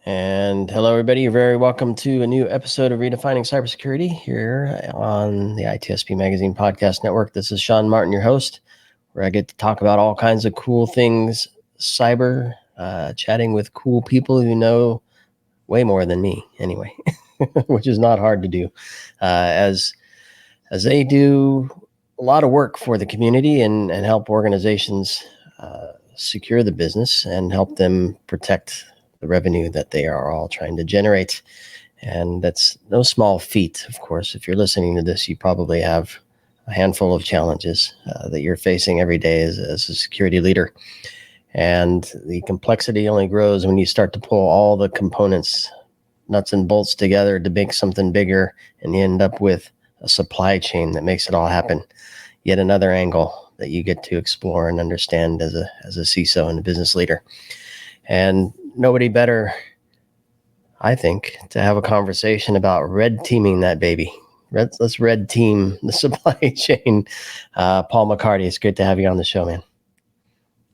And hello, everybody. You're very welcome to a new episode of Redefining Cybersecurity here on the ITSPmagazine podcast network. This is Sean Martin, your host, where I get to talk about all kinds of cool things cyber, chatting with cool people who know way more than me, anyway, which is not hard to do, as they do a lot of work for the community and help organizations secure the business and help them protect the revenue that they are all trying to generate. And that's no small feat, of course. If you're listening to this, you probably have a handful of challenges that you're facing every day as a security leader. And the complexity only grows when you start to pull all the components, nuts and bolts together to make something bigger, and you end up with a supply chain that makes it all happen. Yet another angle that you get to explore and understand as a CISO and a business leader. And nobody better, I think, to have a conversation about red teaming that baby. Let's red team the supply chain. Paul McCarty, it's good to have you on the show, man.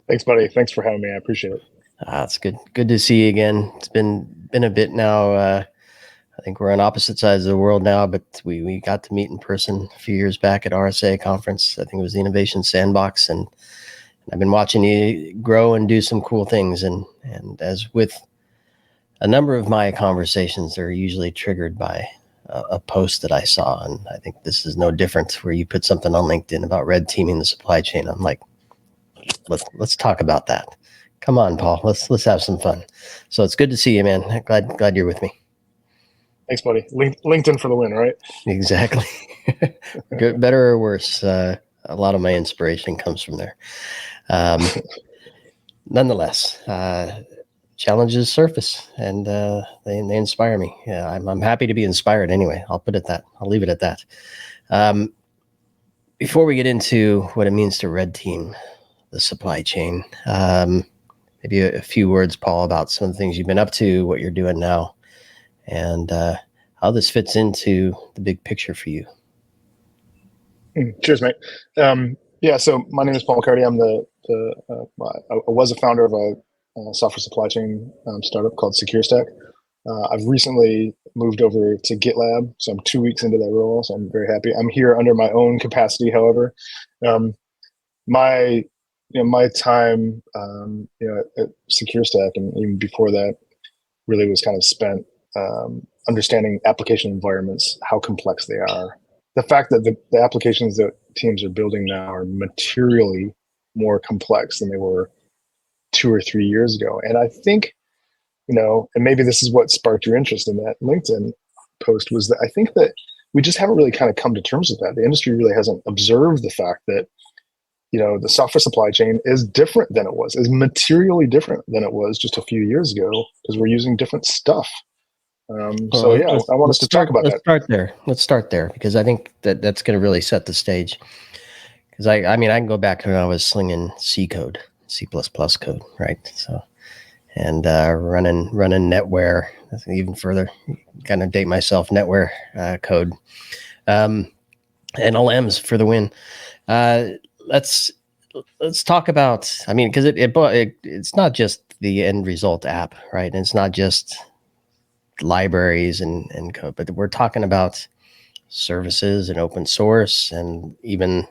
Thanks, buddy. Thanks for having me. I appreciate it. It's good to see you again. It's been a bit now. I think we're on opposite sides of the world now, but we got to meet in person a few years back at RSA conference. I think it was the Innovation Sandbox, and I've been watching you grow and do some cool things. And as with a number of my conversations, they're usually triggered by a post that I saw. And I think this is no different, where you put something on LinkedIn about red teaming the supply chain. I'm like, let's talk about that. Come on, Paul, let's have some fun. So it's good to see you, man. Glad you're with me. Thanks, buddy. LinkedIn for the win, right? Exactly. Good, better or worse. A lot of my inspiration comes from there. Nonetheless, challenges surface, and they inspire me. Yeah, I'm happy to be inspired anyway. I'll leave it at that. Before we get into what it means to red team the supply chain, maybe a few words, Paul, about some of the things you've been up to, what you're doing now, and how this fits into the big picture for you. Cheers, mate. So my name is Paul McCarty. I'm I was a founder of a software supply chain startup called SecureStack. I've recently moved over to GitLab, so I'm 2 weeks into that role, so I'm very happy. I'm here under my own capacity, however. My time at SecureStack, and even before that, really was kind of spent understanding application environments, how complex they are. The fact that the applications that teams are building now are materially more complex than they were 2 or 3 years ago. And I think, and maybe this is what sparked your interest in that LinkedIn post, was that I think that we just haven't really kind of come to terms with that. The industry really hasn't observed the fact that, the software supply chain is different than it was, is materially different than it was just a few years ago, because we're using different stuff. I want us to talk about that. Let's start there, because I think that's going to really set the stage. Because I can go back to when I was slinging C code, C++ code, right? So, and running NetWare, even further, kind of date myself, NetWare code, and LMs for the win. Let's talk about. Because it's not just the end result app, right? And it's not just libraries and code, but we're talking about services and open source, and even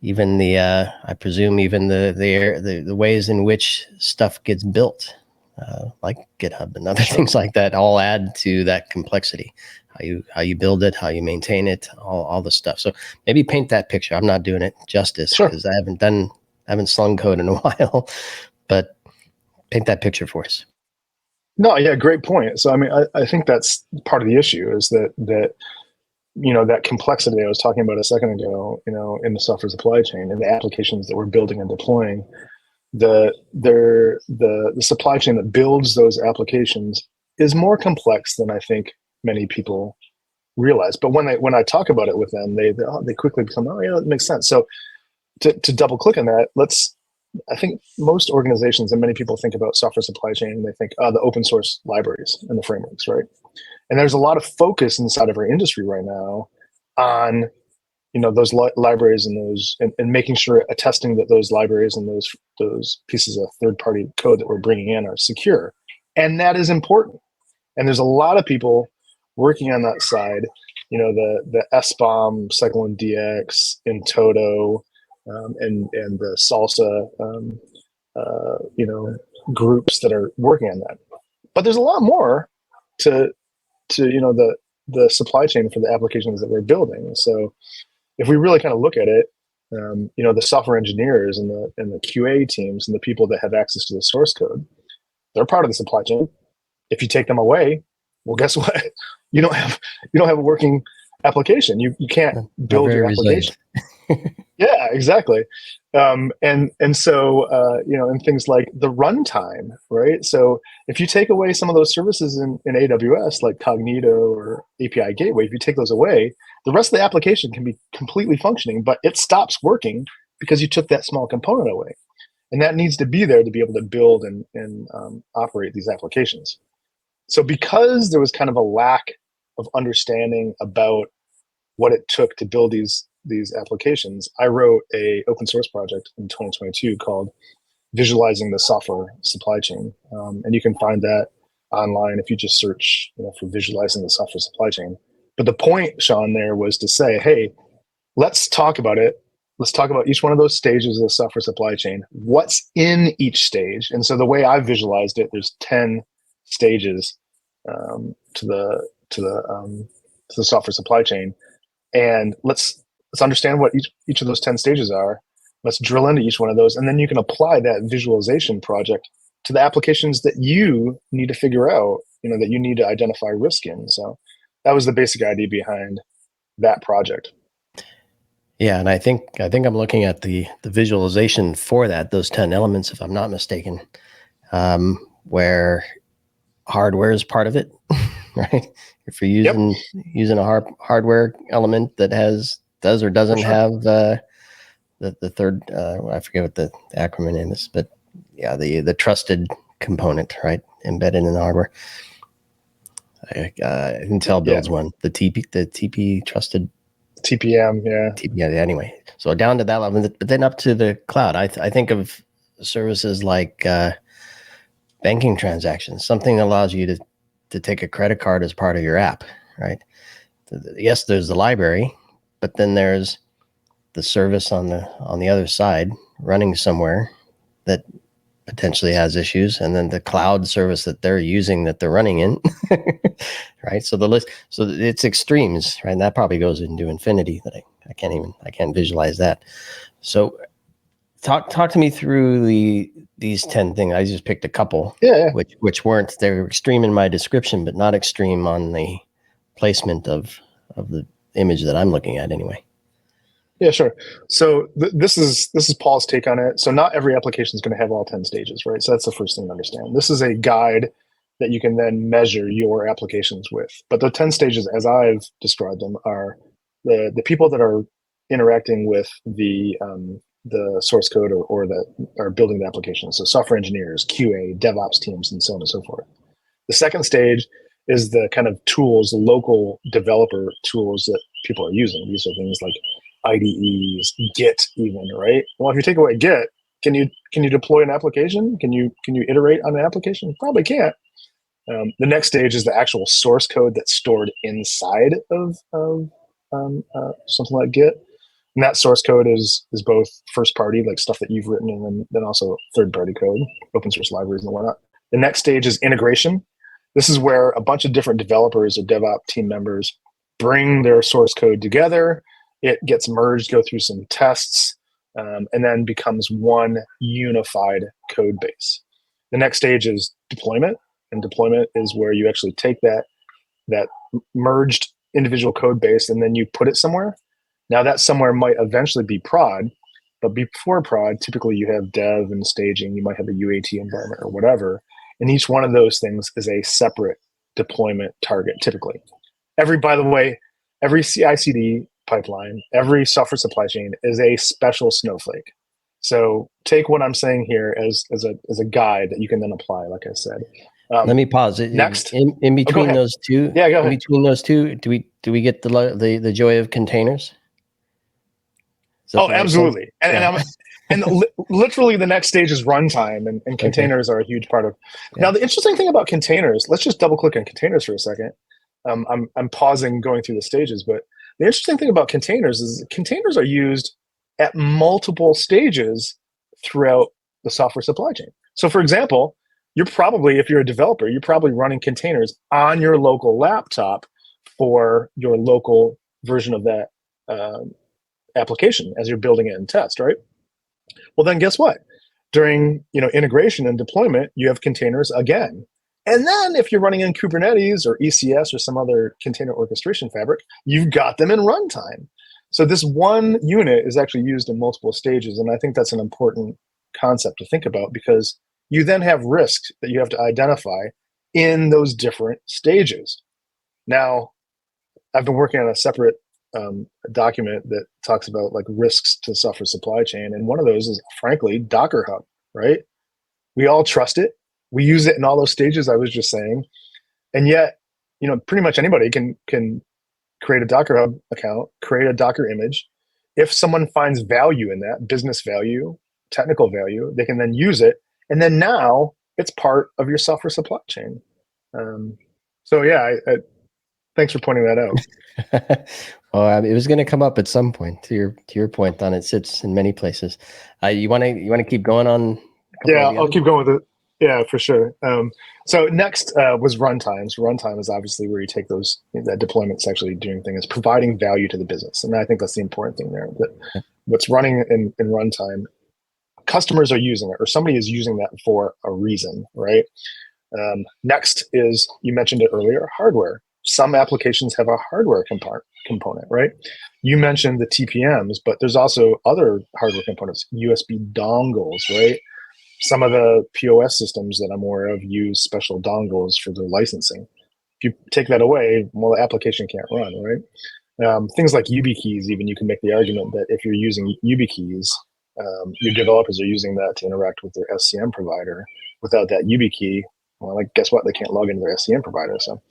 the I presume even the ways in which stuff gets built, like GitHub and other things like that, all add to that complexity. How you build it, how you maintain it, all the stuff. So maybe paint that picture. I'm not doing it justice because I haven't slung code in a while, but paint that picture for us. No, yeah, great point. So, I think that's part of the issue, is that that complexity I was talking about a second ago, in the software supply chain and the applications that we're building and deploying, the supply chain that builds those applications is more complex than I think many people realize. But when I talk about it with them, they quickly become, it makes sense. So to double click on that, I think most organizations and many people think about software supply chain, and they think, the open source libraries and the frameworks, right? And there's a lot of focus inside of our industry right now on, those libraries and those, and making sure, attesting that those libraries and those pieces of third-party code that we're bringing in are secure. And that is important. And there's a lot of people working on that side, the SBOM, Cyclone DX, in Toto, and the Salsa, groups that are working on that. But there's a lot more to the supply chain for the applications that we're building. So if we really kind of look at it, the software engineers and the QA teams and the people that have access to the source code, they're part of the supply chain. If you take them away, well, guess what? You don't have a working application. You can't build your application. Yeah, exactly. And so and things like the runtime, right? So if you take away some of those services in AWS, like Cognito or API Gateway, if you take those away, the rest of the application can be completely functioning, but it stops working because you took that small component away. And that needs to be there to be able to build and operate these applications. So because there was kind of a lack of understanding about what it took to build these applications, I wrote a open source project in 2022 called Visualizing the Software Supply Chain. And you can find that online if you just search for Visualizing the Software Supply Chain. But the point, Sean, there was to say, hey, let's talk about it. Let's talk about each one of those stages of the software supply chain. What's in each stage? And so the way I visualized it, there's 10 stages to the software supply chain, and let's understand what each of those 10 stages are. Let's drill into each one of those, and then you can apply that visualization project to the applications that you need to figure out, that you need to identify risk in. So that was the basic idea behind that project. Yeah, and I think I'm looking at the visualization for those 10 elements, if I'm not mistaken, where hardware is part of it, right? If you're using a hardware element that does or doesn't have the third, I forget what the acronym name is, but yeah, the trusted component, right, embedded in the hardware. Intel builds one, the TP trusted. TPM, yeah. TPM, anyway. So down to that level, but then up to the cloud. I think of services like banking transactions, something that allows you to take a credit card as part of your app, right? Yes, there's the library, but then there's the service on the other side running somewhere that potentially has issues, and then the cloud service that they're using that they're running in, right? So it's extremes, right? And that probably goes into infinity that I can't visualize that. So talk to me through these 10 things. I just picked a couple, which weren't, they were extreme in my description, but not extreme on the placement of the image that I'm looking at anyway. Yeah, sure. So this is Paul's take on it. So not every application is going to have all 10 stages, right? So that's the first thing to understand. This is a guide that you can then measure your applications with. But the 10 stages, as I've described them, are the people that are interacting with the source code or that are building the application. So software engineers, QA, DevOps teams, and so on and so forth. The second stage is the kind of tools, the local developer tools that people are using. These are things like IDEs, Git, even, right? Well, if you take away Git, can you deploy an application? Can you iterate on an application? Probably can't. The next stage is the actual source code that's stored inside of something like Git, and that source code is both first party, like stuff that you've written, and then also third party code, open source libraries and whatnot. The next stage is integration. This is where a bunch of different developers or DevOps team members bring their source code together. It gets merged, go through some tests, and then becomes one unified code base. The next stage is deployment, and deployment is where you actually take that merged individual code base and then you put it somewhere. Now that somewhere might eventually be prod, but before prod, typically you have dev and staging, you might have a UAT environment or whatever, and each one of those things is a separate deployment target typically. By the way, every CI/CD pipeline, every software supply chain is a special snowflake. So take what I'm saying here as a guide that you can then apply, like I said. Let me pause. Next, in between those two, go ahead. In between those two, do we get the joy of containers? Oh, absolutely. And And literally the next stage is runtime, and containers are a huge part of. Yeah. Now, the interesting thing about containers, let's just double click on containers for a second. I'm pausing going through the stages, but the interesting thing about containers is containers are used at multiple stages throughout the software supply chain. So for example, if you're a developer, you're probably running containers on your local laptop for your local version of that application as you're building it in test, right? Well, then guess what? During integration and deployment, you have containers again. And then if you're running in Kubernetes or ECS or some other container orchestration fabric, you've got them in runtime. So this one unit is actually used in multiple stages. And I think that's an important concept to think about, because you then have risks that you have to identify in those different stages. Now, I've been working on a separate document that talks about like risks to software supply chain. And one of those is, frankly, Docker Hub, right? We all trust it. We use it in all those stages I was just saying. And yet, pretty much anybody can create a Docker Hub account, create a Docker image. If someone finds value in that, business value, technical value, they can then use it. And then now it's part of your software supply chain. So yeah, thanks for pointing that out. Well, it was going to come up at some point. To your point, on it sits in many places. You want to keep going on? Yeah, I'll keep going with it. Yeah, for sure. So next was runtime. So runtime is obviously where you take that deployment's actually doing things, providing value to the business, and I think that's the important thing there. That what's running in runtime, customers are using it, or somebody is using that for a reason, right? Next is, you mentioned it earlier, hardware. Some applications have a hardware component, right? You mentioned the TPMs, but there's also other hardware components, USB dongles, right? Some of the POS systems that I'm aware of use special dongles for their licensing. If you take that away, well, the application can't run, right? Things like YubiKeys, even, you can make the argument that if you're using YubiKeys, your developers are using that to interact with their SCM provider. Without that YubiKey, well, guess what? They can't log into their SCM provider. So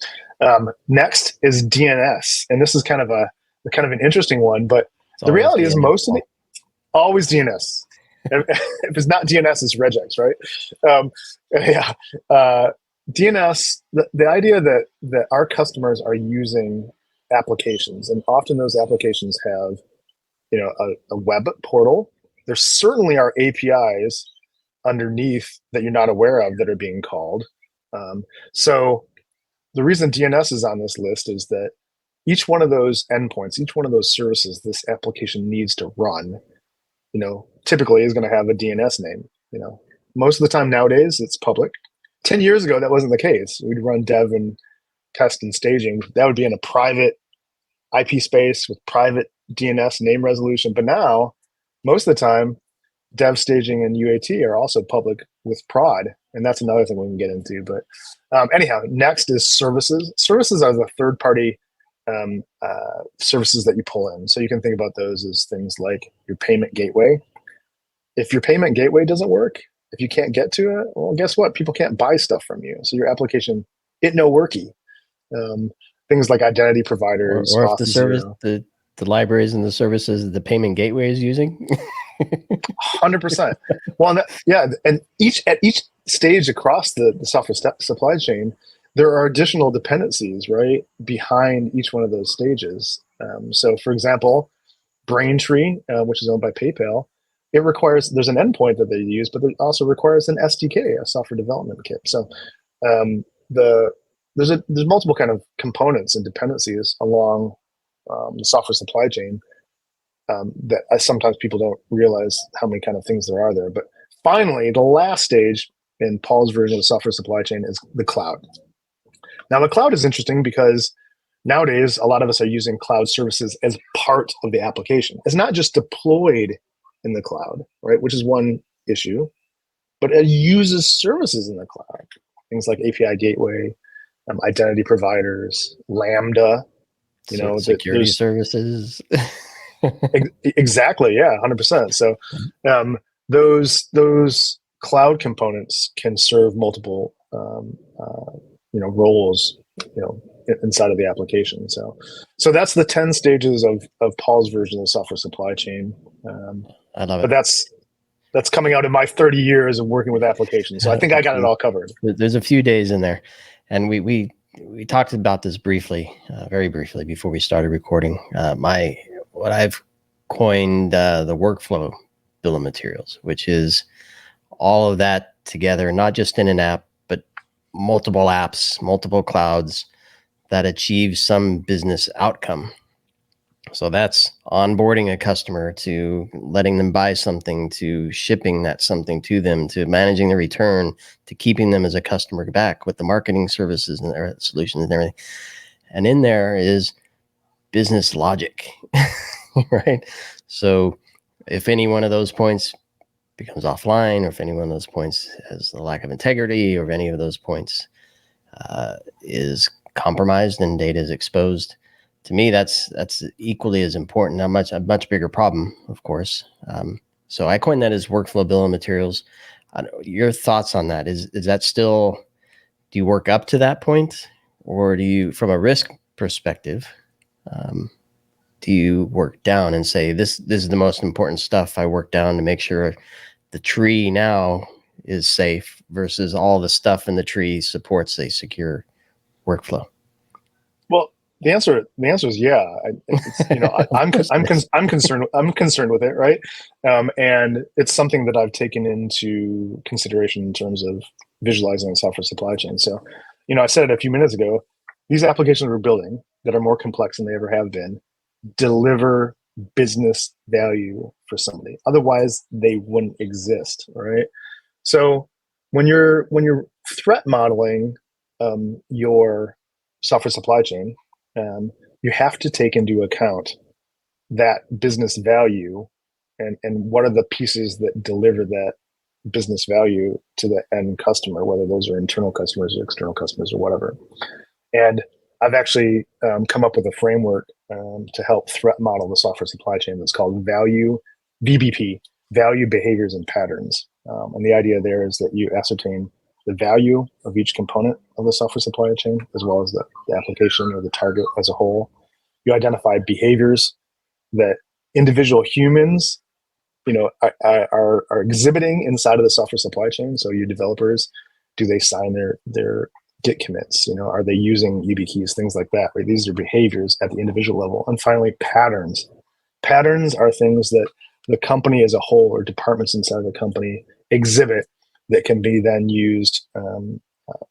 next is DNS, and this is kind of an interesting one. But the reality is, most of it always DNS. If it's not DNS, it's regex, right? DNS. The idea that our customers are using applications, and often those applications have, a web portal. There certainly are APIs underneath that you're not aware of that are being called. So the reason DNS is on this list is that each one of those endpoints, each one of those services this application needs to run, typically is going to have a DNS name. Most of the time nowadays it's public. 10 years ago, that wasn't the case. We'd run dev and test and staging. That would be in a private IP space with private DNS name resolution. But now, most of the time, dev, staging, and UAT are also public with prod. And that's another thing we can get into. But anyhow, next is services. Services are the third-party services that you pull in. So you can think about those as things like your payment gateway. If your payment gateway doesn't work, if you can't get to it, well, guess what? People can't buy stuff from you. So your application, it no worky. Things like identity providers. Or if the service, the libraries and the services the payment gateway is using. 100%. Well, and at each stage across the software supply chain, there are additional dependencies, right, behind each one of those stages. So, for example, Braintree, which is owned by PayPal, there's an endpoint that they use, but it also requires an SDK, a software development kit. So, there's multiple kind of components and dependencies along the software supply chain that sometimes people don't realize how many kind of things there are there. But finally, the last stage in Paul's version of the software supply chain is the cloud. Now, the cloud is interesting because nowadays, a lot of us are using cloud services as part of the application. It's not just deployed in the cloud, right, which is one issue, but it uses services in the cloud. Things like API gateway, identity providers, Lambda, security services. Exactly, yeah, 100%. So those cloud components can serve multiple roles inside of the application. So that's the 10 stages of Paul's version of the software supply chain. I love it. But That's coming out of my 30 years of working with applications. So I think I got it all covered. There's a few days in there, and we talked about this briefly, very briefly before we started recording. What I've coined the workflow bill of materials, which is all of that together, not just in an app, but multiple apps, multiple clouds that achieve some business outcome. So that's onboarding a customer, to letting them buy something, to shipping that something to them, to managing the return, to keeping them as a customer back with the marketing services and their solutions and everything. And in there is business logic, right? So if any one of those points becomes offline, or if any one of those points has a lack of integrity, or if any of those points is compromised and data is exposed, to me, that's equally as important. A much bigger problem, of course. So I coined that as workflow bill of materials. Your thoughts on that? Is that still? Do you work up to that point, or do you, from a risk perspective, do you work down and say this is the most important stuff? I work down to make sure the tree now is safe versus all the stuff in the tree supports a secure workflow. Well, the answer is yeah. I'm concerned with it, right? And it's something that I've taken into consideration in terms of visualizing the software supply chain. So, I said it a few minutes ago. These applications we're building that are more complex than they ever have been deliver business value for somebody. Otherwise, they wouldn't exist, right? So, when you're threat modeling your software supply chain, you have to take into account that business value and what are the pieces that deliver that business value to the end customer, whether those are internal customers or external customers or whatever. And I've actually come up with a framework to help threat model the software supply chain that's called VBP, Value, Behaviors, and Patterns. And the idea there is that you ascertain the value of each component of the software supply chain, as well as the application or the target as a whole. You identify behaviors that individual humans, are exhibiting inside of the software supply chain. So your developers, do they sign their Git commits? Are they using YubiKeys, things like that, right? These are behaviors at the individual level. And finally, patterns. Patterns are things that the company as a whole or departments inside of the company exhibit that can be then used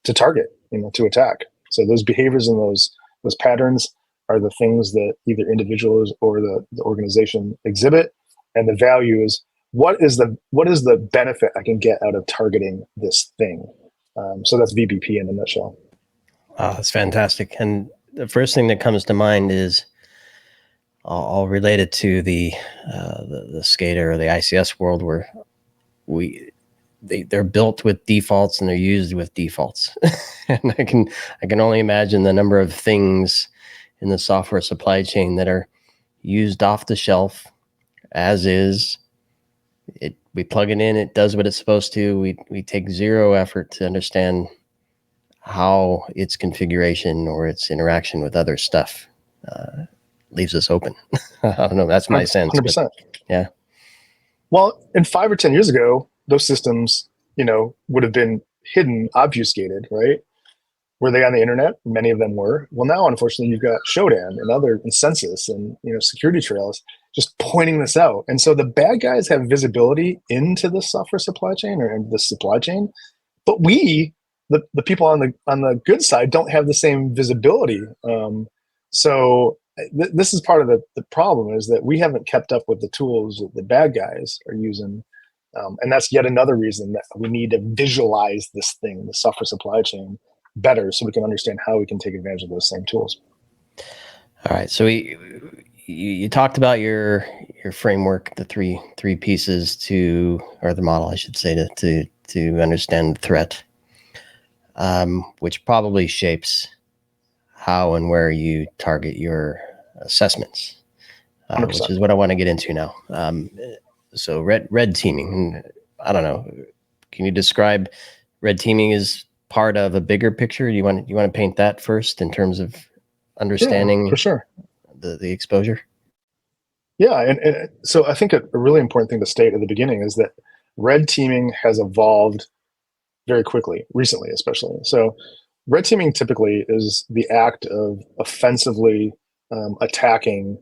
to target, to attack. So those behaviors and those patterns are the things that either individuals or the organization exhibit, and the value is what is the benefit I can get out of targeting this thing. So that's VBP in a nutshell. Oh, that's fantastic. And the first thing that comes to mind is I'll relate it to the SCADA or the ICS world, where they're built with defaults and they're used with defaults. And I can only imagine the number of things in the software supply chain that are used off the shelf as is. We plug it in, it does what it's supposed to. We take zero effort to understand how its configuration or its interaction with other stuff leaves us open. I don't know. That's my sense. 100%. Yeah. Well, and 5 or 10 years ago, those systems, would have been hidden, obfuscated, right? Were they on the internet? Many of them were. Well, now, unfortunately, you've got Shodan and Census and security trails just pointing this out. And so the bad guys have visibility into the software supply chain or the supply chain, but we, the people on the good side, don't have the same visibility. So this is part of the problem, is that we haven't kept up with the tools that the bad guys are using. And that's yet another reason that we need to visualize this thing, the software supply chain, better, so we can understand how we can take advantage of those same tools. All right. So you talked about your framework, the three pieces or the model, I should say, to understand the threat, which probably shapes how and where you target your assessments, which is what I want to get into now. So red teaming, I don't know. Can you describe red teaming as part of a bigger picture? You want to paint that first in terms of understanding for sure the exposure? Yeah, and so I think a really important thing to state at the beginning is that red teaming has evolved very quickly, recently especially. So red teaming typically is the act of offensively attacking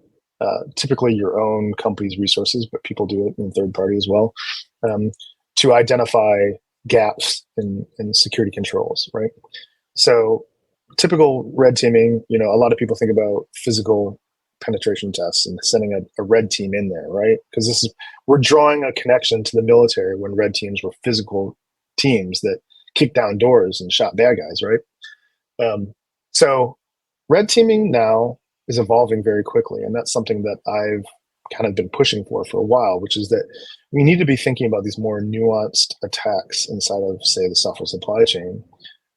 typically your own company's resources, but people do it in third party as well, to identify gaps in security controls, right? So typical red teaming, a lot of people think about physical penetration tests and sending a red team in there, right? Because we're drawing a connection to the military when red teams were physical teams that kicked down doors and shot bad guys, right? So red teaming now is evolving very quickly, and that's something that I've kind of been pushing for a while, which is that we need to be thinking about these more nuanced attacks inside of, say, the software supply chain.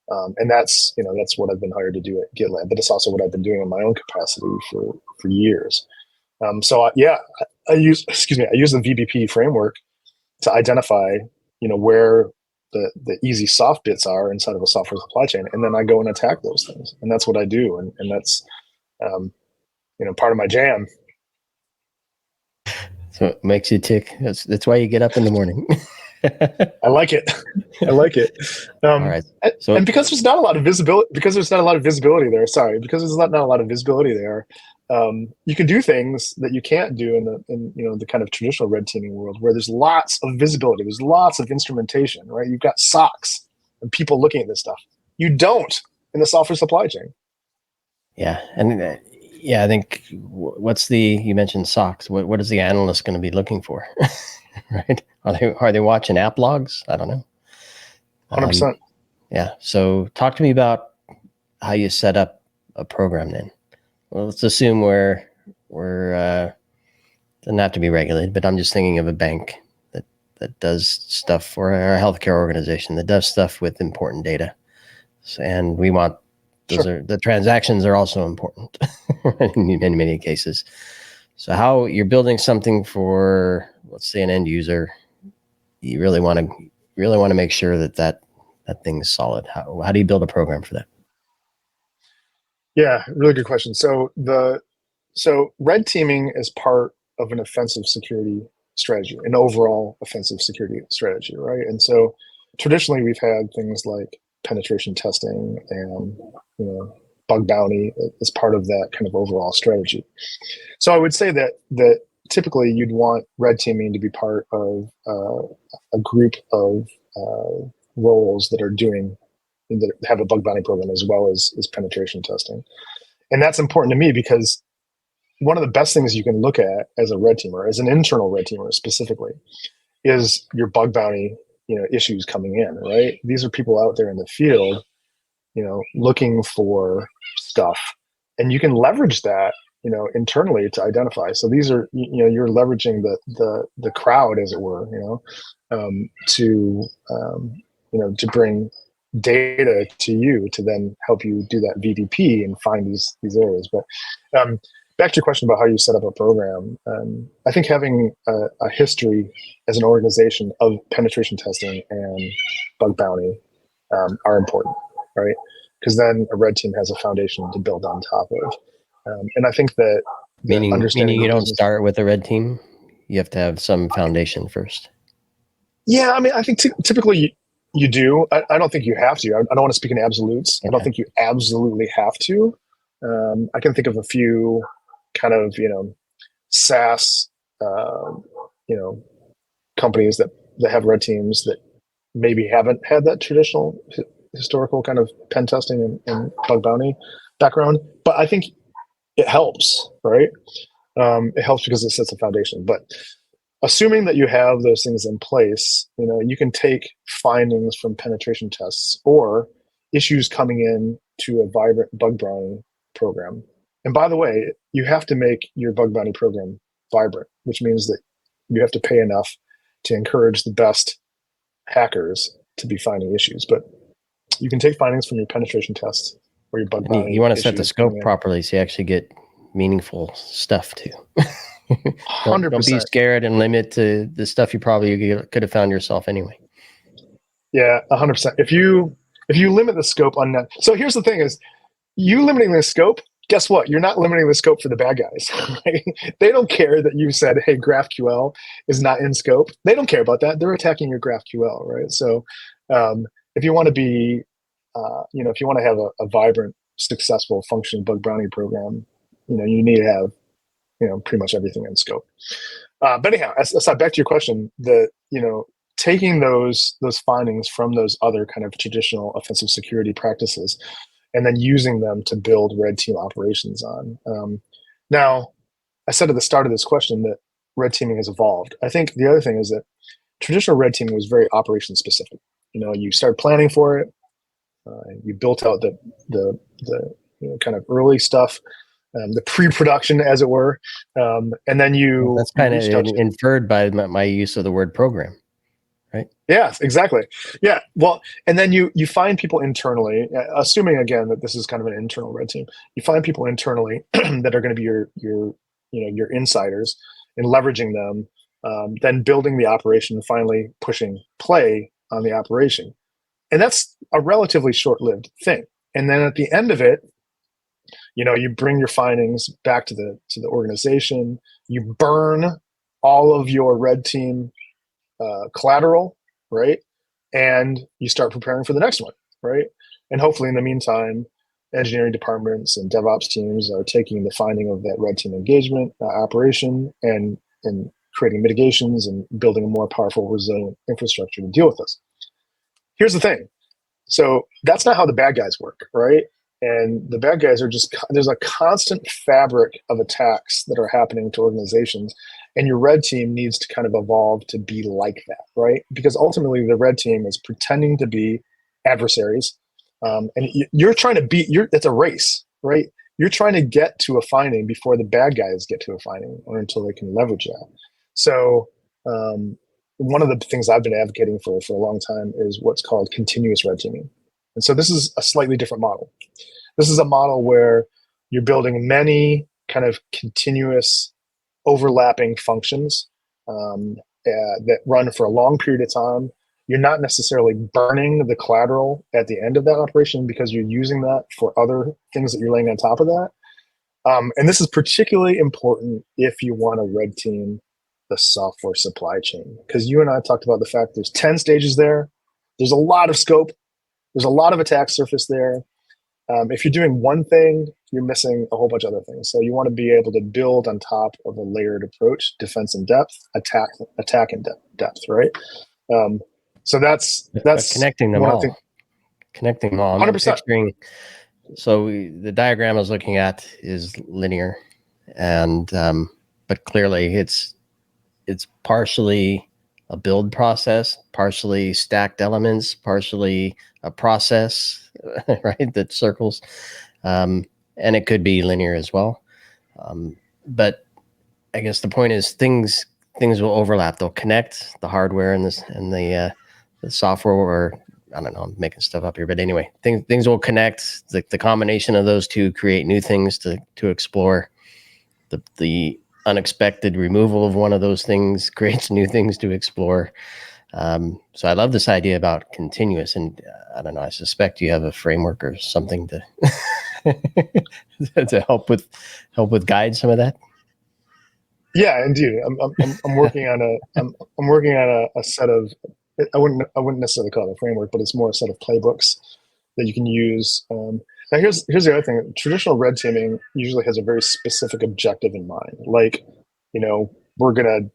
And that's what I've been hired to do at GitLab, but it's also what I've been doing in my own capacity for years. I use the VBP framework to identify, where the easy soft bits are inside of a software supply chain, and then I go and attack those things, and that's what I do, and that's part of my jam. So it makes you tick. That's why you get up in the morning. I like it. All right. So, and because there's not a lot of visibility, there, because there's not a lot of visibility there, you can do things that you can't do in the kind of traditional red teaming world, where there's lots of visibility, there's lots of instrumentation, right? You've got SOCs and people looking at this stuff. You don't in the software supply chain. Yeah, and I think you mentioned SOCs. What is the analyst going to be looking for? Right? Are they watching app logs? I don't know. 100%. Yeah. So talk to me about how you set up a program then. Well, let's assume we're doesn't have to be regulated, but I'm just thinking of a bank that does stuff for a healthcare organization that does stuff with important data. And we want the transactions are also important in many cases. So how you're building something for, let's say, an end user, you really want to make sure that thing's solid. How do you build a program for that? Yeah, really good question. So red teaming is part of an offensive security strategy, an overall offensive security strategy, right? And so traditionally we've had things like penetration testing and bug bounty as part of that kind of overall strategy. So I would say that typically you'd want red teaming to be part of a group of roles that have a bug bounty program as well as penetration testing. And that's important to me because one of the best things you can look at as a red teamer, as an internal red teamer specifically, is your bug bounty issues coming in, right? These are people out there in the field, looking for stuff, and you can leverage that, internally to identify. So these are, you're leveraging the crowd, as it were, to bring data to you to then help you do that VDP and find these areas. But back to your question about how you set up a program, I think having a history as an organization of penetration testing and bug bounty are important, right? Because then a red team has a foundation to build on top of. And I think that meaning you don't start with a red team, you have to have some foundation first. Yeah, I mean, I think typically you do. I don't think you have to. I don't want to speak in absolutes. Okay. I don't think you absolutely have to. I can think of a few kind of SaaS companies that have red teams that maybe haven't had that traditional historical kind of pen testing and bug bounty background, but I think it helps, right? It helps because it sets a foundation. But assuming that you have those things in place, you can take findings from penetration tests or issues coming in to a vibrant bug bounty program. And by the way, you have to make your bug bounty program vibrant, which means that you have to pay enough to encourage the best hackers to be finding issues. But you can take findings from your penetration tests or your bug bounty. You want to set the scope properly so you actually get meaningful stuff too. 100%. Don't be scared and limit to the stuff you probably could have found yourself anyway. Yeah, 100%. If you limit the scope on that, so here's the thing: is you limiting the scope guess what? You're not limiting the scope for the bad guys. Right? They don't care that you said, hey, GraphQL is not in scope. They don't care about that. They're attacking your GraphQL, right? So if you want to be, if you want to have a vibrant, successful functioning bug bounty program, you need to have, pretty much everything in scope. But anyhow, aside, back to your question, taking those findings from those other kind of traditional offensive security practices and then using them to build red team operations on. Now, I said at the start of this question that red teaming has evolved. I think the other thing is that traditional red teaming was very operation specific. You start planning for it. You built out the kind of early stuff, the pre-production, as it were, and then you. That's kind of inferred by my use of the word program, right? Yes, exactly. Yeah. Well, and then you find people internally, assuming again that this is kind of an internal red team. You find people internally that are going to be your insiders, and leveraging them, then building the operation, and finally pushing play on the operation. And that's a relatively short-lived thing. And then at the end of it, you bring your findings back to the organization. You burn all of your red team collateral, right? And you start preparing for the next one, right? And hopefully in the meantime, engineering departments and DevOps teams are taking the finding of that red team engagement operation and creating mitigations and building a more powerful, resilient infrastructure to deal with this. Here's the thing. So that's not how the bad guys work, right? And the bad guys are there's a constant fabric of attacks that are happening to organizations. And your red team needs to kind of evolve to be like that, right? Because ultimately the red team is pretending to be adversaries. And you're trying to it's a race, right? You're trying to get to a finding before the bad guys get to a finding or until they can leverage that. So one of the things I've been advocating for a long time is what's called continuous red teaming. And so this is a slightly different model. This is a model where you're building many kind of continuous overlapping functions that run for a long period of time. You're not necessarily burning the collateral at the end of that operation because you're using that for other things that you're laying on top of that. And this is particularly important if you want to red team the software supply chain, because you and I talked about the fact there's 10 stages there. There's a lot of scope. There's a lot of attack surface there. If you're doing one thing, you're missing a whole bunch of other things. So you want to be able to build on top of a layered approach: defense in depth, attack in depth, right? So that's connecting them all. Connecting them all. 100%. Picturing. So the diagram I was looking at is linear, and but clearly it's partially a build process, partially stacked elements, partially a process, right, that circles. And it could be linear as well. But I guess the point is things will overlap. They'll connect the hardware and the software, or I don't know, I'm making stuff up here, but anyway, things will connect. The combination of those two create new things to explore. The unexpected removal of one of those things creates new things to explore. So I love this idea about continuous, and I don't know, I suspect you have a framework or something to to help with guide some of that. Yeah, indeed. I'm working on a set of, I wouldn't necessarily call it a framework, but it's more a set of playbooks that you can use. Now here's the other thing. Traditional red teaming usually has a very specific objective in mind. Like, we're gonna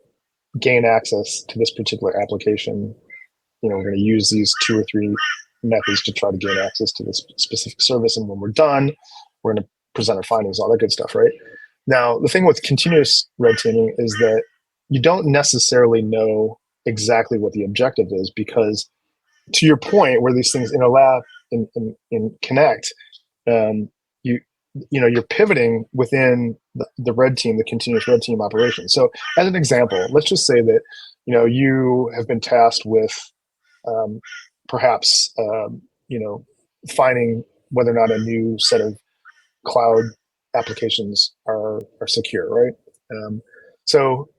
gain access to this particular application. We're gonna use these 2 or 3 methods to try to gain access to this specific service. And when we're done, we're gonna present our findings, all that good stuff, right? Now, the thing with continuous red teaming is that you don't necessarily know exactly what the objective is, because to your point, where these things interlap and connect, you're pivoting within the red team, the continuous red team operation. So as an example, let's just say that, you have been tasked with perhaps, finding whether or not a new set of cloud applications are secure, right? So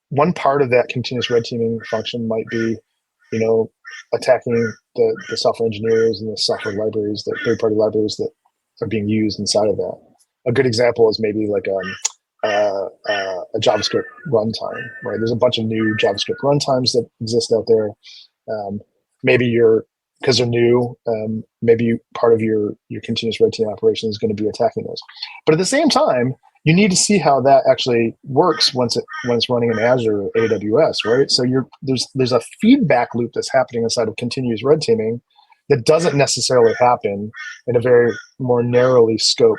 one part of that continuous red teaming function might be, attacking the software engineers and the software libraries, the third-party libraries that are being used inside of that. a good example is maybe like a JavaScript runtime, right? There's a bunch of new JavaScript runtimes that exist out there. Maybe because they're new, maybe part of your continuous red team operation is going to be attacking those. But at the same time, you need to see how that actually works when it's running in Azure or AWS, right? So there's a feedback loop that's happening inside of continuous red teaming that doesn't necessarily happen in a very more narrowly scoped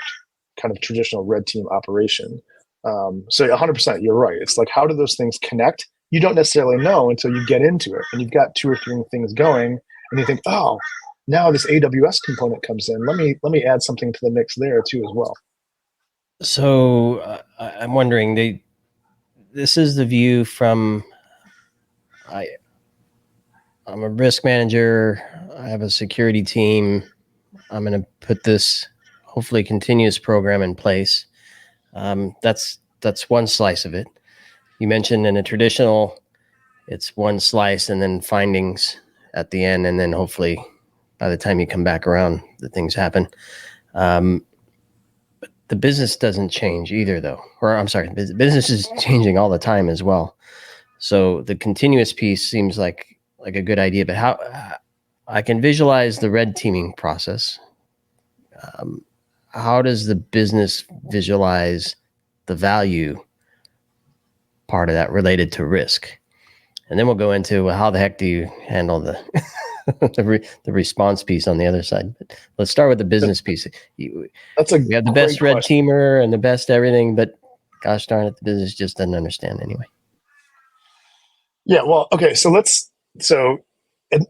kind of traditional red team operation. So 100%, you're right. It's like, how do those things connect? You don't necessarily know until you get into it, and you've got 2 or 3 things going, and you think, oh, now this AWS component comes in. Let me add something to the mix there too as well. So I'm wondering, this is the view from I'm a risk manager. I have a security team. I'm going to put this hopefully continuous program in place. That's one slice of it. You mentioned in a traditional, it's one slice and then findings at the end, and then hopefully by the time you come back around, the things happen. But the business doesn't change either, though. Or I'm sorry, business is changing all the time as well. So the continuous piece seems like a good idea, but how I can visualize the red teaming process. How does the business visualize the value part of that related to risk? And then we'll go into how the heck do you handle the the response piece on the other side. But let's start with the business piece. We have the best red teamer and the best everything, but gosh darn it, the business just doesn't understand anyway. Yeah, well, okay, so at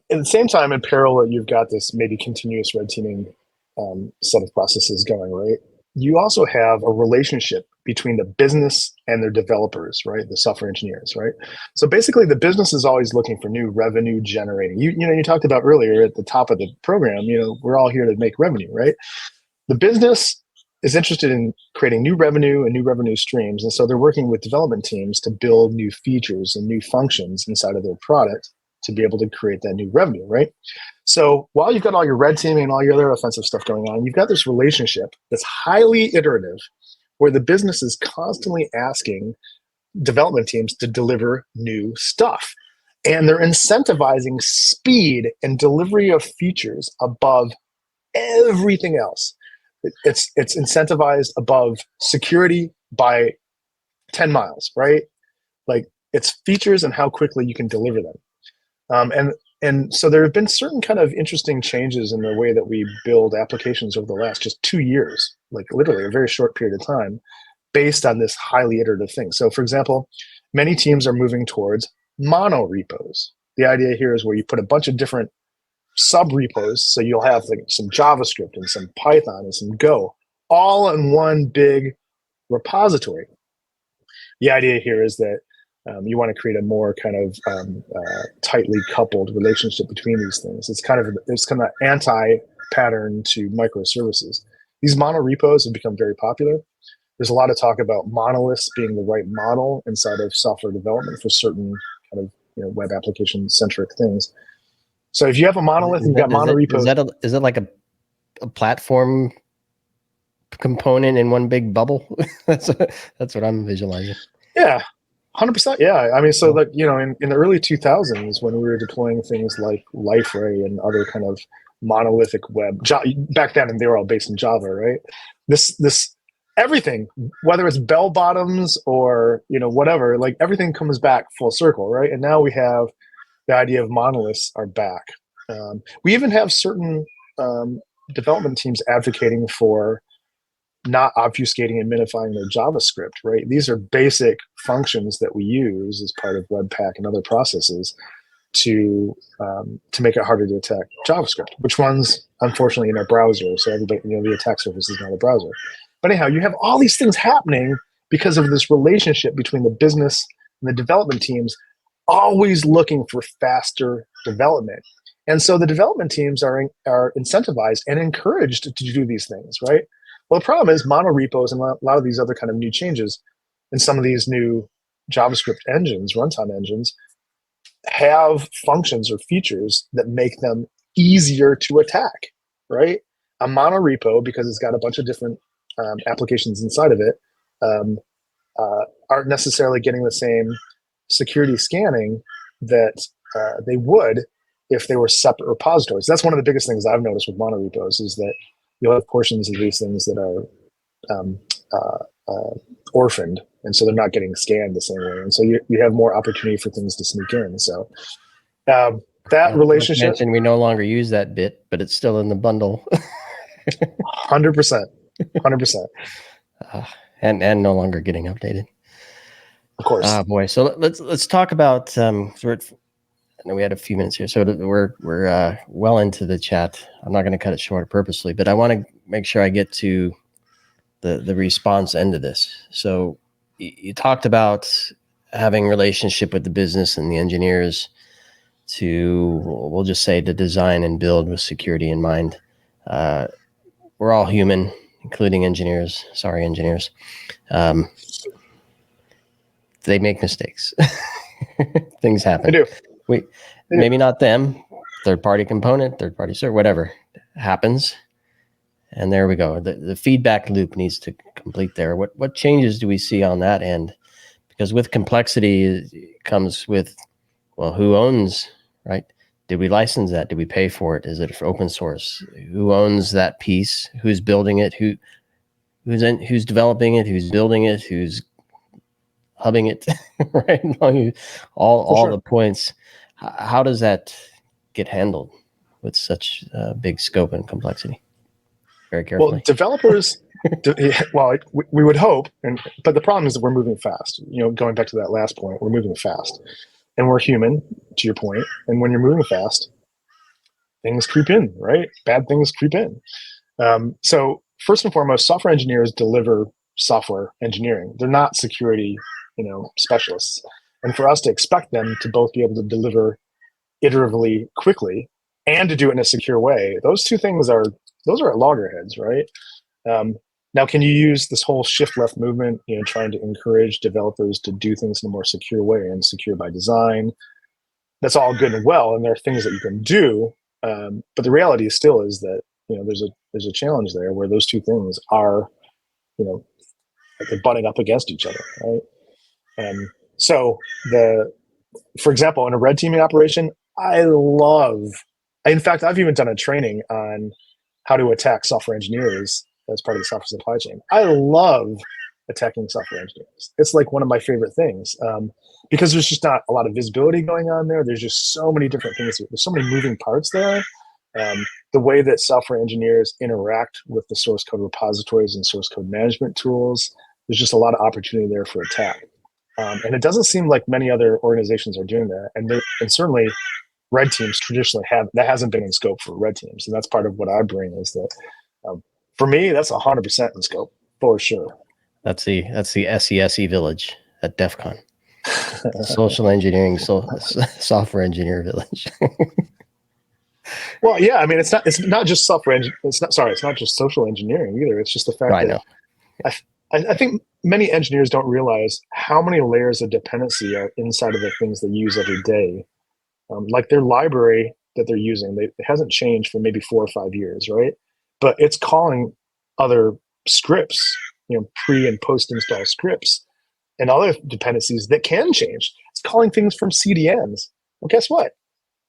the same time, in parallel, you've got this maybe continuous red teaming set of processes going, right? You also have a relationship between the business and their developers, right? The software engineers, right? So basically, the business is always looking for new revenue generating. You talked about earlier at the top of the program, we're all here to make revenue, right? The business is interested in creating new revenue and new revenue streams. And so they're working with development teams to build new features and new functions inside of their product to be able to create that new revenue, right? So while you've got all your red teaming and all your other offensive stuff going on, you've got this relationship that's highly iterative where the business is constantly asking development teams to deliver new stuff. And they're incentivizing speed and delivery of features above everything else. It's incentivized above security by 10 miles, right? Like, it's features and how quickly you can deliver them. And so there have been certain kind of interesting changes in the way that we build applications over the last just 2 years, like literally a very short period of time, based on this highly iterative thing. So for example, many teams are moving towards mono repos. The idea here is where you put a bunch of different sub repos. So you'll have like some JavaScript and some Python and some Go all in one big repository. The idea here is that you want to create a more kind of tightly coupled relationship between these things. It's kind of anti-pattern to microservices. These mono repos have become very popular. There's a lot of talk about monoliths being the right model inside of software development for certain kind of web application centric things. So if you have a monolith, you've got mono repos. Is it like a platform component in one big bubble? That's what I'm visualizing. Yeah, 100%. Yeah, I mean, so like in the early 2000s when we were deploying things like LifeRay and other kind of monolithic web, back then, and they were all based in Java, right? This everything, whether it's bell bottoms or whatever, like everything comes back full circle, right? And now we have the idea of monoliths are back. We even have certain development teams advocating for not obfuscating and minifying their JavaScript, right? These are basic functions that we use as part of Webpack and other processes to make it harder to attack JavaScript, which runs, unfortunately, in a browser. So everybody, the attack surface is not a browser. But anyhow, you have all these things happening because of this relationship between the business and the development teams, always looking for faster development. And so the development teams are incentivized and encouraged to do these things, right? Well, the problem is mono repos and a lot of these other kind of new changes in some of these new JavaScript engines, runtime engines, have functions or features that make them easier to attack, right? A mono repo, because it's got a bunch of different applications inside of it aren't necessarily getting the same security scanning that they would if they were separate repositories. That's one of the biggest things I've noticed with monorepos is that you'll have portions of these things that are orphaned, and so they're not getting scanned the same way. And so you have more opportunity for things to sneak in. So that relationship, we no longer use that bit, but it's still in the bundle. 100%. And no longer getting updated. Of course. Boy. So let's talk about. I know we had a few minutes here, so we're well into the chat. I'm not going to cut it short purposely, but I want to make sure I get to the response end of this. So you talked about having relationship with the business and the engineers to, we'll just say, to design and build with security in mind. We're all human, including engineers. Sorry, engineers. They make mistakes. Things happen. They do. Maybe not them, third-party component, third-party server, whatever happens. And there we go. The feedback loop needs to complete there. What changes do we see on that end? Because with complexity it comes with, well, who owns, right? Did we license that? Did we pay for it? Is it for open source? Who owns that piece? Who's building it? Who's developing it? Who's building it? Who's hubbing it? Right? All the points. How does that get handled with such big scope and complexity? Very carefully. Well, developers, we would hope, but the problem is that we're moving fast. Going back to that last point, we're moving fast, and we're human, to your point. And when you're moving fast, things creep in, right? Bad things creep in. So first and foremost, software engineers deliver software engineering. They're not security, specialists. And for us to expect them to both be able to deliver iteratively quickly and to do it in a secure way, those two things are at loggerheads, right? Now, can you use this whole shift left movement, trying to encourage developers to do things in a more secure way and secure by design? That's all good and well, and there are things that you can do. But the reality still is that there's a challenge there where those two things are, they're butting up against each other, right? So for example, in a red teaming operation, in fact, I've even done a training on how to attack software engineers as part of the software supply chain. I love attacking software engineers. It's like one of my favorite things because there's just not a lot of visibility going on there. There's just so many different things. There's so many moving parts there. The way that software engineers interact with the source code repositories and source code management tools, there's just a lot of opportunity there for attack. And it doesn't seem like many other organizations are doing that. And certainly red teams traditionally that hasn't been in scope for red teams. And that's part of what I bring is that for me, that's 100% in scope for sure. That's the SESE village at DEF CON. Social engineering, software engineer village. Well, yeah, I mean, it's not just software. It's not just social engineering either. It's just the fact that I think many engineers don't realize how many layers of dependency are inside of the things they use every day. Like their library that they're using, it hasn't changed for maybe 4 or 5 years, right? But it's calling other scripts, pre and post install scripts and other dependencies that can change. It's calling things from CDNs. Well, guess what?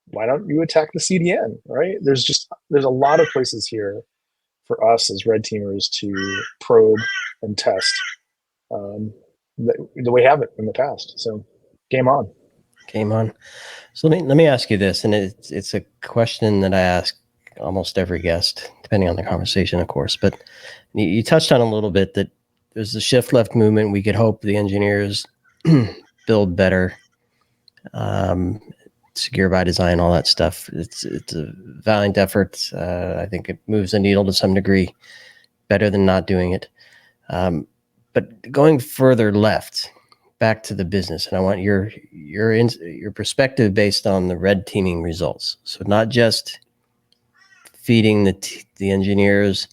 Why don't you attack the CDN, right? There's a lot of places here for us as red teamers to probe and test the way we have it in the past. So game on. So let me ask you this, and it's a question that I ask almost every guest, depending on the conversation, of course. But you touched on a little bit that there's the shift left movement. We could hope the engineers build better, secure by design, all that stuff. It's a valiant effort. I think it moves the needle to some degree, better than not doing it. But going further left, back to the business, and I want your perspective based on the red teaming results. So not just feeding the engineers,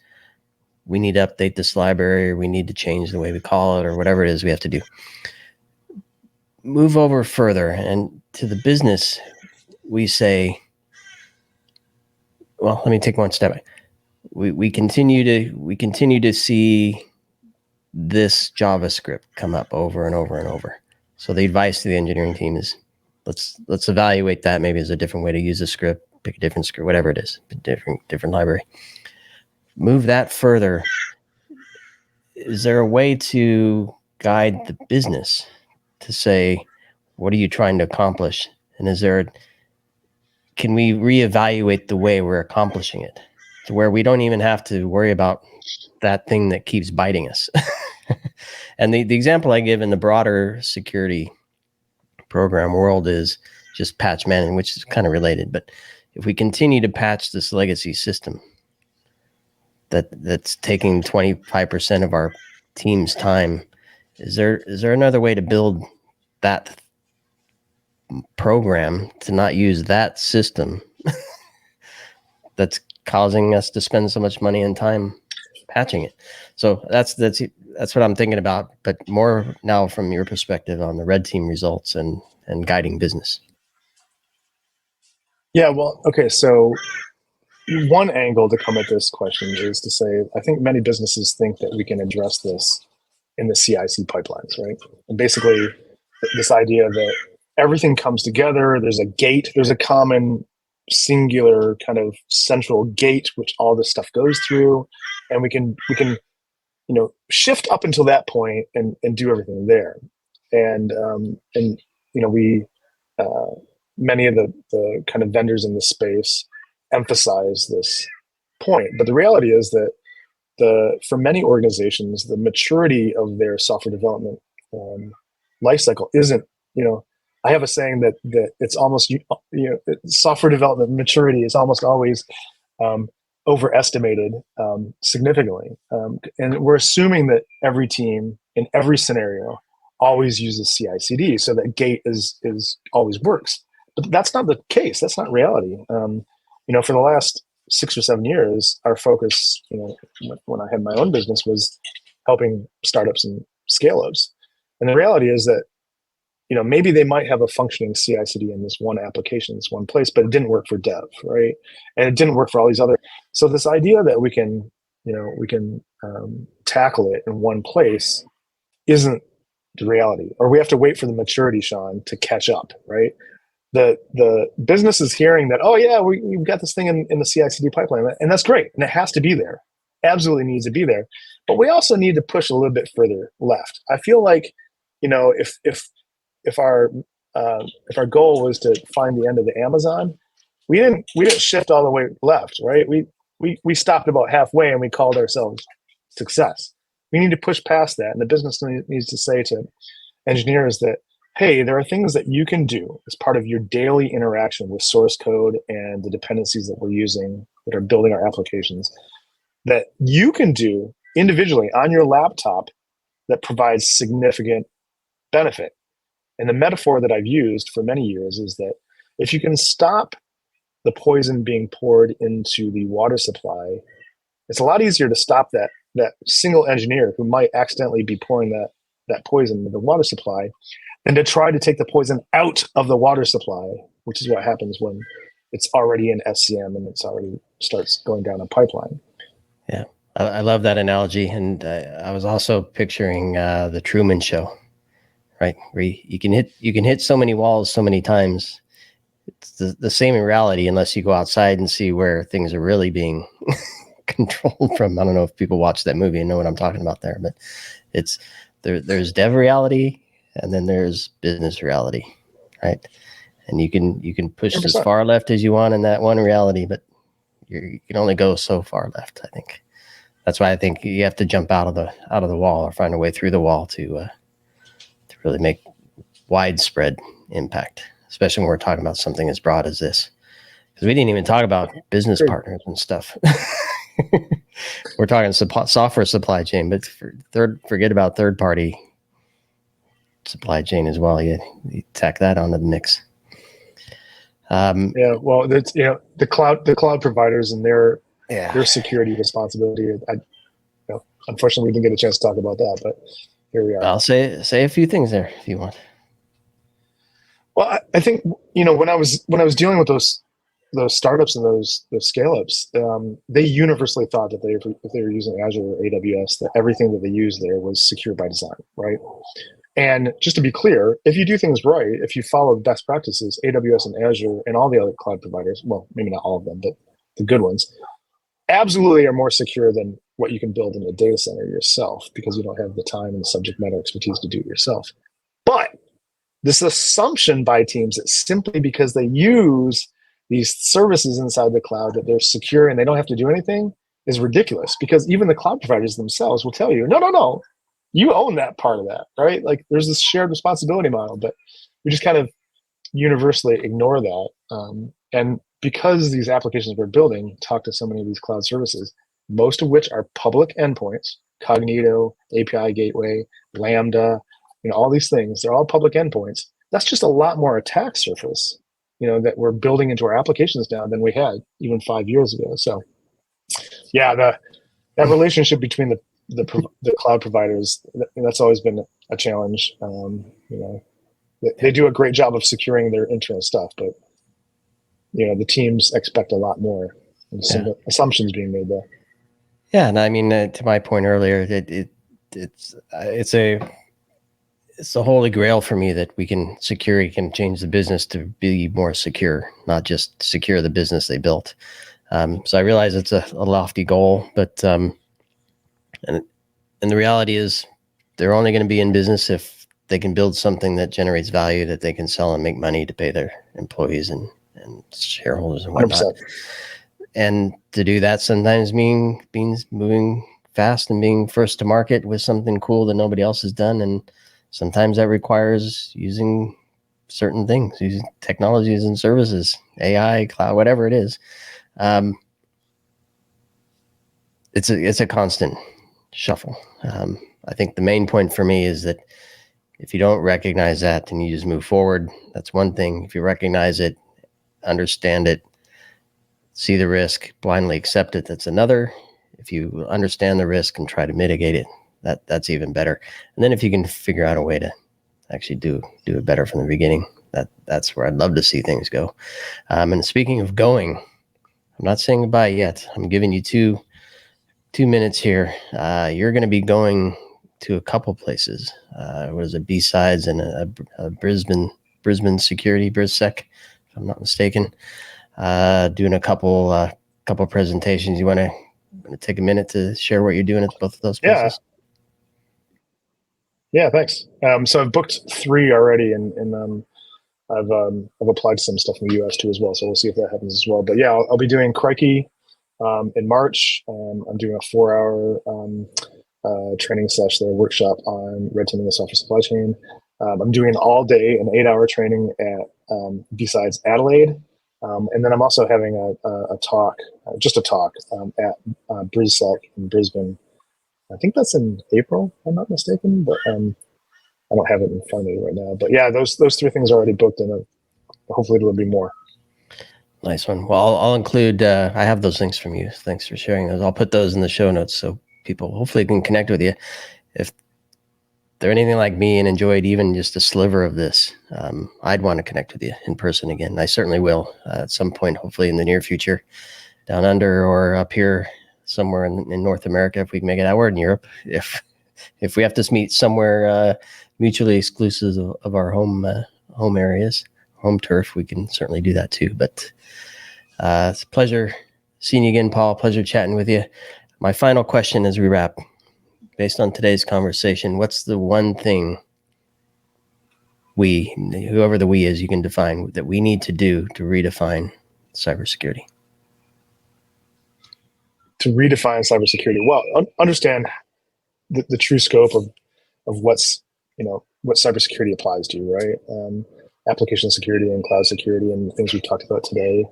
we need to update this library, or we need to change the way we call it, or whatever it is we have to do. Move over further, and to the business, we say, well, let me take one step back. we continue to see this JavaScript come up over and over and over. So the advice to the engineering team is let's evaluate that. Maybe there's a different way to use the script, pick a different script, whatever it is, different library. Move that further. Is there a way to guide the business to say, what are you trying to accomplish? And can we reevaluate the way we're accomplishing it to where we don't even have to worry about that thing that keeps biting us? And the example I give in the broader security program world is just patch management, which is kind of related. But if we continue to patch this legacy system that's taking 25% of our team's time, is there another way to build that program to not use that system that's causing us to spend so much money and time patching it? So that's what I'm thinking about, but more now from your perspective on the red team results and guiding business. Yeah, well, okay, so one angle to come at this question is to say, I think many businesses think that we can address this in the CI/CD pipelines, right? And basically, this idea that everything comes together, there's a gate, there's a common singular kind of central gate which all this stuff goes through, and we can shift up until that point and do everything there. And we many of the kind of vendors in the space emphasize this point, but the reality is that for many organizations, the maturity of their software development lifecycle isn't. I have a saying that it's almost software development maturity is almost always overestimated significantly, and we're assuming that every team in every scenario always uses CI/CD, so that gate is always works. But that's not the case. That's not reality. For the last 6 or 7 years, our focus, when I had my own business, was helping startups and scale-ups. And the reality is that, maybe they might have a functioning CI/CD in this one application, this one place, but it didn't work for dev, right? And it didn't work for all these other. So this idea that we can tackle it in one place isn't the reality, or we have to wait for the maturity, Sean, to catch up, right? The business is hearing that, oh yeah, we've got this thing in the CI/CD pipeline, and that's great, and it has to be there, absolutely needs to be there. But we also need to push a little bit further left. I feel like, if our goal was to find the end of the Amazon, we didn't shift all the way left, right? We stopped about halfway and we called ourselves success. We need to push past that, and the business needs to say to engineers that, hey, there are things that you can do as part of your daily interaction with source code and the dependencies that we're using that are building our applications that you can do individually on your laptop that provides significant benefit. And the metaphor that I've used for many years is that if you can stop the poison being poured into the water supply, it's a lot easier to stop that single engineer who might accidentally be pouring that poison into the water supply than to try to take the poison out of the water supply, which is what happens when it's already in SCM and it's already starts going down a pipeline. Yeah, I love that analogy. And I was also picturing the Truman Show, right? Where you can hit so many walls so many times. It's the same in reality, unless you go outside and see where things are really being controlled from. I don't know if people watch that movie and know what I'm talking about there, but it's there's dev reality and then there's business reality, right? And you can push 100%. as far left as you want in that one reality, but you can only go so far left. I think that's why I think you have to jump out of the wall or find a way through the wall to really make widespread impact, especially when we're talking about something as broad as this. Because we didn't even talk about business partners and stuff. We're talking software supply chain, but forget about third-party supply chain as well. You tack that onto the mix. Yeah, well, that's the cloud providers and their security responsibility. Unfortunately, we didn't get a chance to talk about that, but here we are. I'll say a few things there if you want. Well, I think when I was dealing with those those startups and those scale-ups, they universally thought that if they were using Azure or AWS, that everything that they used there was secure by design, right? And just to be clear, if you do things right, if you follow best practices, AWS and Azure and all the other cloud providers, well, maybe not all of them, but the good ones, absolutely are more secure than what you can build in a data center yourself, because you don't have the time and the subject matter expertise to do it yourself. But this assumption by teams that simply because they use these services inside the cloud that they're secure and they don't have to do anything is ridiculous, because even the cloud providers themselves will tell you, no, you own that part of that, right? Like there's this shared responsibility model, but we just kind of universally ignore that. And because these applications we're building talk to so many of these cloud services, most of which are public endpoints, Cognito, API Gateway, Lambda, all these things, they're all public endpoints. That's just a lot more attack surface, that we're building into our applications now than we had even 5 years ago. So yeah, that relationship between the cloud providers, that's always been a challenge. They do a great job of securing their internal stuff, but the teams expect a lot more. And some assumptions being made there. Yeah, and I mean, to my point earlier, it's the holy grail for me that security can change the business to be more secure, not just secure the business they built. So I realize it's a lofty goal, but and the reality is they're only going to be in business if they can build something that generates value that they can sell and make money to pay their employees and shareholders and whatnot. 100%. And to do that sometimes means moving fast and being first to market with something cool that nobody else has done. And sometimes that requires using certain things, using technologies and services, AI, cloud, whatever it is. It's a constant shuffle. I think the main point for me is that if you don't recognize that and you just move forward, that's one thing. If you recognize it, understand it, see the risk, blindly accept it, that's another. If you understand the risk and try to mitigate it, that's even better. And then if you can figure out a way to actually do it better from the beginning, that's where I'd love to see things go. And speaking of going, I'm not saying goodbye yet. I'm giving you two minutes here. You're going to be going to a couple places. What is it? B-Sides and a Brisbane Security, BrizSec, if I'm not mistaken. Doing a couple presentations. You want to take a minute to share what you're doing at both of those places? Yeah, thanks. So I've booked 3 already, and I've applied to some stuff in the US too as well. So we'll see if that happens as well. But yeah, I'll be doing Crikey in March. I'm doing a 4-hour training session, a workshop on red teaming the software supply chain. I'm doing all day an 8-hour training at B-Sides Adelaide. And then I'm also having a talk at BrizSec in Brisbane. I think that's in April, if I'm not mistaken, but I don't have it in front of me right now. But yeah, those 3 things are already booked, and hopefully there will be more. Nice one. Well, I'll include, I have those links from you. Thanks for sharing those. I'll put those in the show notes so people hopefully can connect with you. If they're anything like me and enjoyed even just a sliver of this, I'd want to connect with you in person again. I certainly will at some point, hopefully in the near future, down under or up here somewhere in North America, if we can make it out, or in Europe. If we have to meet somewhere mutually exclusive of our home areas, home turf, we can certainly do that too. But it's a pleasure seeing you again, Paul. Pleasure chatting with you. My final question as we wrap, based on today's conversation, what's the one thing whoever the we is, you can define, that we need to do to redefine cybersecurity? To redefine cybersecurity, well, understand the true scope of what's, what cybersecurity applies to, right? Application security and cloud security and the things we've talked about today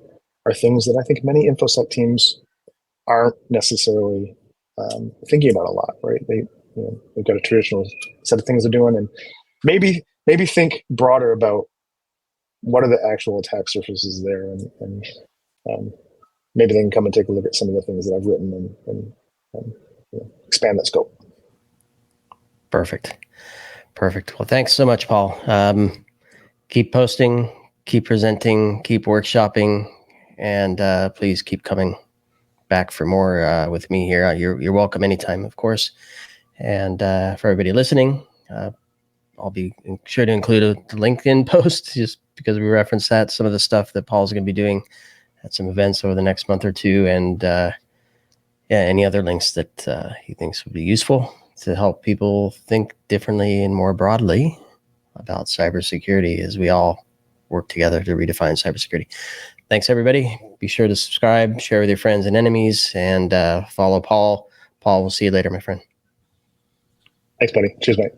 are things that I think many InfoSec teams aren't necessarily thinking about a lot, right? They've got a traditional set of things they're doing, and maybe think broader about what are the actual attack surfaces there, and maybe they can come and take a look at some of the things that I've written and expand that scope. Perfect. Well, thanks so much, Paul. Keep posting, keep presenting, keep workshopping, and please keep coming back for more with me here. You're welcome anytime, of course. And for everybody listening, I'll be sure to include a LinkedIn post just because we referenced that, some of the stuff that Paul's going to be doing at some events over the next month or two, and any other links that he thinks would be useful to help people think differently and more broadly about cybersecurity as we all work together to redefine cybersecurity. Thanks, everybody. Be sure to subscribe, share with your friends and enemies, and follow Paul. Paul, we'll see you later, my friend. Thanks, buddy. Cheers, mate.